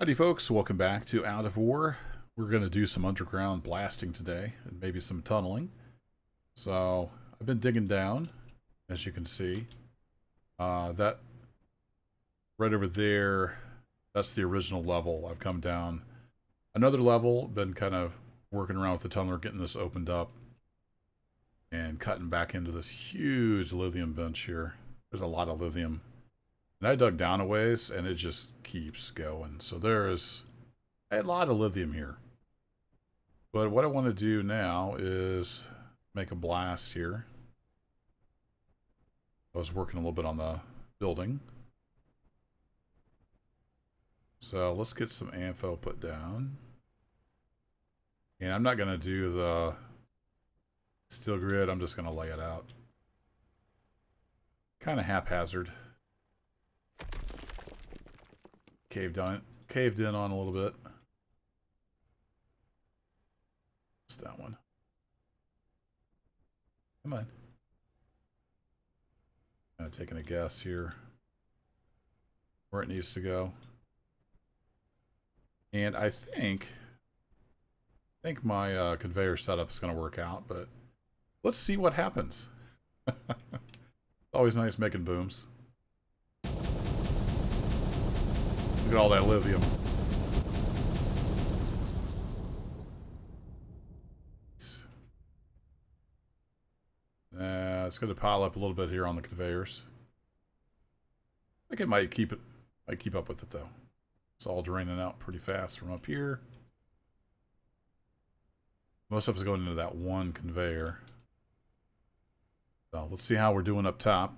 Howdy folks, welcome back to Out of War. We're going to do some underground blasting today, and maybe some tunneling. So, I've been digging down, as you can see. That right over there, that's the original level. I've come down another level, been kind of working around with the tunneler, getting this opened up, and cutting back into this huge lithium bench here. There's a lot of lithium. And I dug down a ways, and it just keeps going. So there's a lot of lithium here. But what I want to do now is make a blast here. I was working a little bit on the building. So let's get some info put down. And I'm not going to do the steel grid. I'm just going to lay it out. Kind of haphazard. Caved in on a little bit. What's that one? Come on. Kind of taking a guess here where it needs to go. And I think my conveyor setup is going to work out, but let's see what happens. Always nice making booms. Look at all that lithium. It's going to pile up a little bit here on the conveyors. I think it might keep up with it though. It's all draining out pretty fast from up here. Most of it's going into that one conveyor. So let's see how we're doing up top.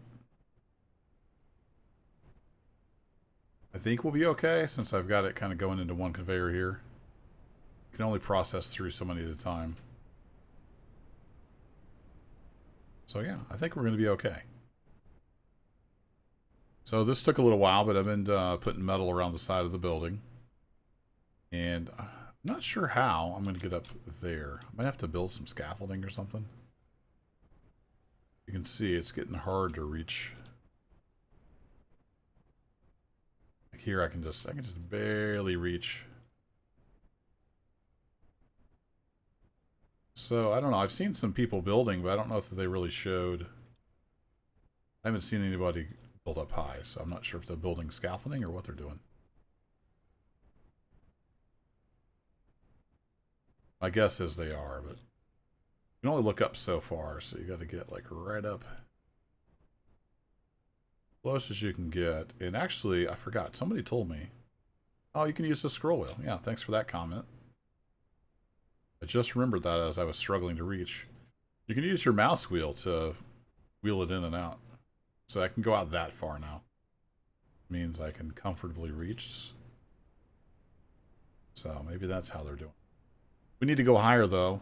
I think we'll be okay since I've got it kind of going into one conveyor here. You can only process through so many at a time. So yeah, I think we're going to be okay. So this took a little while, but I've been putting metal around the side of the building. And I'm not sure how I'm going to get up there. I might have to build some scaffolding or something. You can see it's getting hard to reach. Here I can just barely reach. So I don't know. I've seen some people building, but I don't know if they really showed. I haven't seen anybody build up high, so I'm not sure if they're building scaffolding or what they're doing. My guess is they are, but you can only look up so far, so you got to get like right up. Close as you can get. And actually, I forgot. Somebody told me. Oh, you can use the scroll wheel. Yeah, thanks for that comment. I just remembered that as I was struggling to reach. You can use your mouse wheel to wheel it in and out. So I can go out that far now. Means I can comfortably reach. So maybe that's how they're doing. We need to go higher though.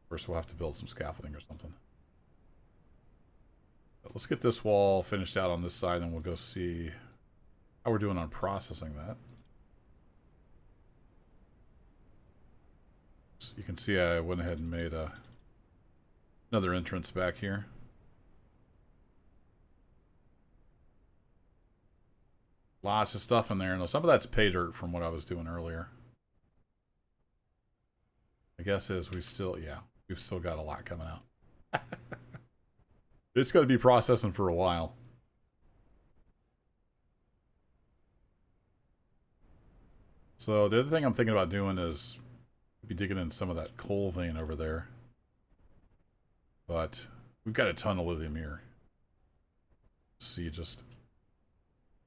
First we'll have to build some scaffolding or something. Let's get this wall finished out on this side and we'll go see how we're doing on processing that. So you can see I went ahead and made another entrance back here. Lots of stuff in there. Now some of that's pay dirt from what I was doing earlier. I guess is we've still got a lot coming out. It's going to be processing for a while. So the other thing I'm thinking about doing is be digging in some of that coal vein over there. But we've got a ton of lithium here. See, just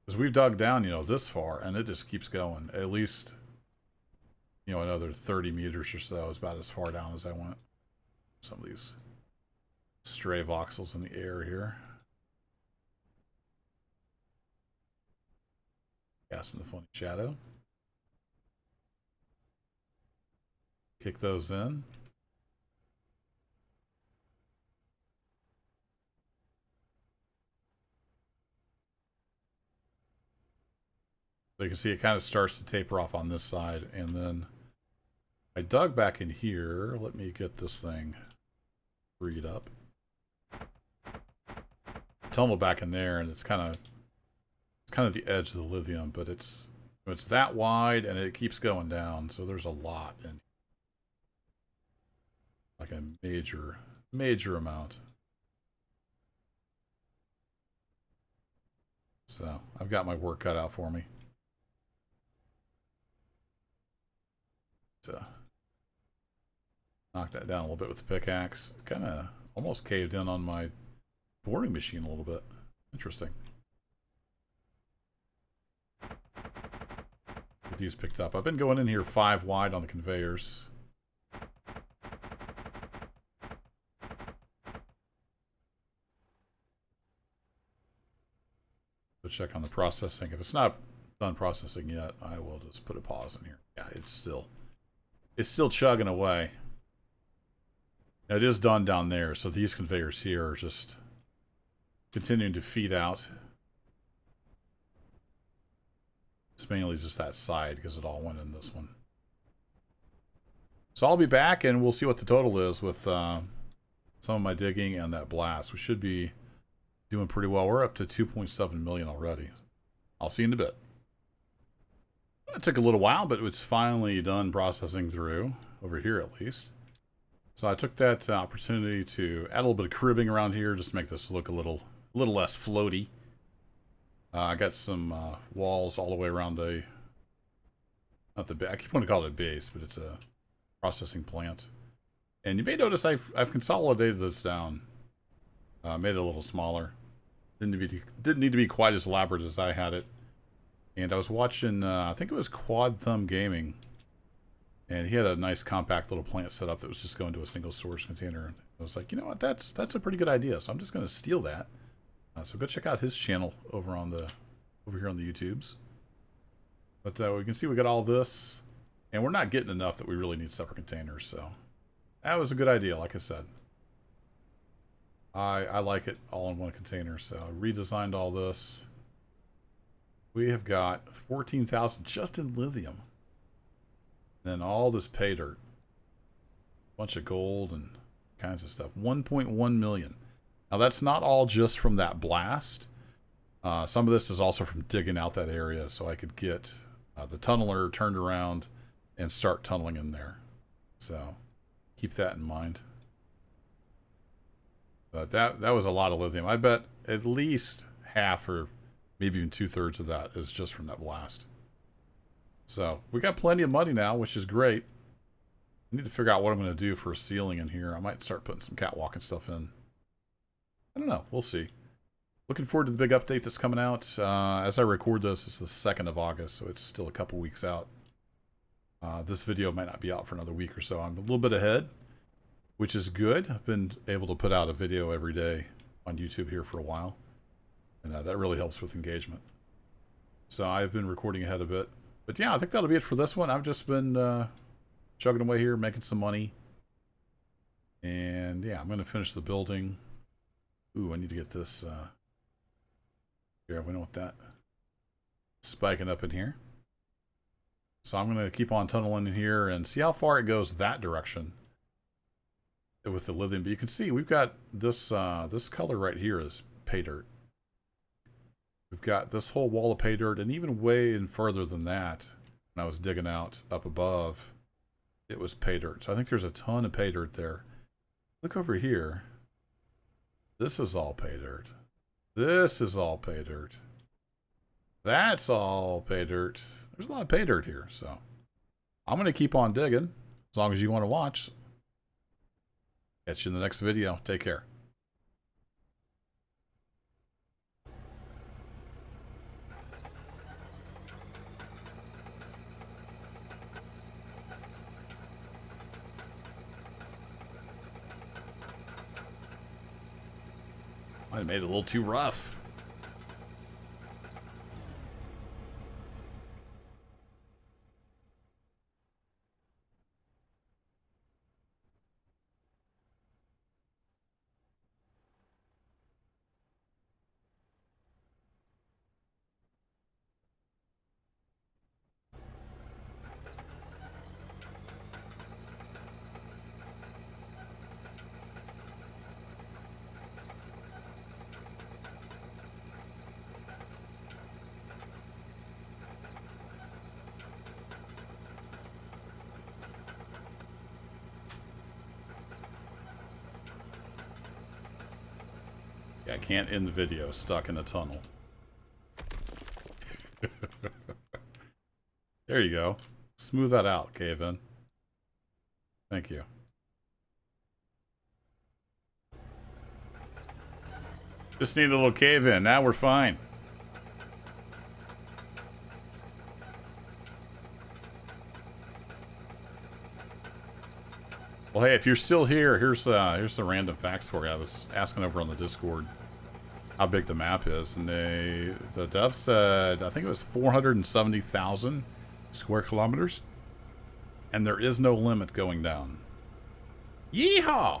because we've dug down, this far, and it just keeps going. At least, another 30 meters or so is about as far down as I went. Some of these stray voxels in the air here. Casting the funny shadow. Kick those in. So you can see it kind of starts to taper off on this side, and then I dug back in here. Let me get this thing freed up. Tunnel back in there, and it's kind of the edge of the lithium, but it's It's that wide, and it keeps going down, so there's a lot in, like a major amount. So I've got my work cut out for me. To knock that down a little bit with the pickaxe. Kind of almost caved in on my boring machine a little bit. Interesting. Get these picked up. I've been going in here 5 wide on the conveyors. To check on the processing. If it's not done processing yet, I will just put a pause in here. Yeah, it's still chugging away. Now, it is done down there, so these conveyors here are just continuing to feed out. It's mainly just that side because it all went in this one. So I'll be back and we'll see what the total is with some of my digging and that blast. We should be doing pretty well. We're up to 2.7 million already. I'll see you in a bit. It took a little while, but it's finally done processing through, over here at least. So I took that opportunity to add a little bit of cribbing around here just to make this look a little less floaty. I got some walls all the way around the, not the, I keep wanting to call it a base, but it's a processing plant. And you may notice I've consolidated this down, made it a little smaller. Didn't need to be quite as elaborate as I had it. And I was watching, I think it was Quad Thumb Gaming, and he had a nice compact little plant set up that was just going to a single storage container. I was like, you know what, that's a pretty good idea. So I'm just going to steal that. So go check out his channel over here on the YouTubes. But we can see we got all this, and we're not getting enough that we really need separate containers. So that was a good idea, like I said. I like it all in one container. So I redesigned all this. We have got 14,000 just in lithium. Then all this pay dirt. Bunch of gold and kinds of stuff. 1.1 million. Now that's not all just from that blast. Some of this is also from digging out that area so I could get the tunneler turned around and start tunneling in there. So keep that in mind. But that was a lot of lithium. I bet at least half or maybe even 2/3 of that is just from that blast. So we got plenty of money now, which is great. I need to figure out what I'm going to do for a ceiling in here. I might start putting some catwalk and stuff in. I don't know. We'll see. Looking forward to the big update that's coming out. As I record this, it's the 2nd of August, so it's still a couple weeks out. This video might not be out for another week or so. I'm a little bit ahead, which is good. I've been able to put out a video every day on YouTube here for a while. And that really helps with engagement. So I've been recording ahead a bit. But yeah, I think that'll be it for this one. I've just been chugging away here, making some money. And yeah, I'm going to finish the building. Ooh, I need to get this. Here, we don't want that spiking up in here. So I'm going to keep on tunneling in here and see how far it goes that direction with the lithium. But you can see we've got this this color right here is pay dirt. We've got this whole wall of pay dirt, and even way in further than that, when I was digging out up above, it was pay dirt. So I think there's a ton of pay dirt there. Look over here. This is all pay dirt. This is all pay dirt. That's all pay dirt. There's a lot of pay dirt here, so I'm going to keep on digging as long as you want to watch. Catch you in the next video. Take care. Might have made it a little too rough. I can't end the video stuck in a tunnel. There you go. Smooth that out, cave in. Thank you. Just need a little cave in. Now we're fine. Well, hey, if you're still here, here's some random facts for you. I was asking over on the Discord how big the map is, and the dev said, I think it was 470,000 square kilometers, and there is no limit going down. Yeehaw!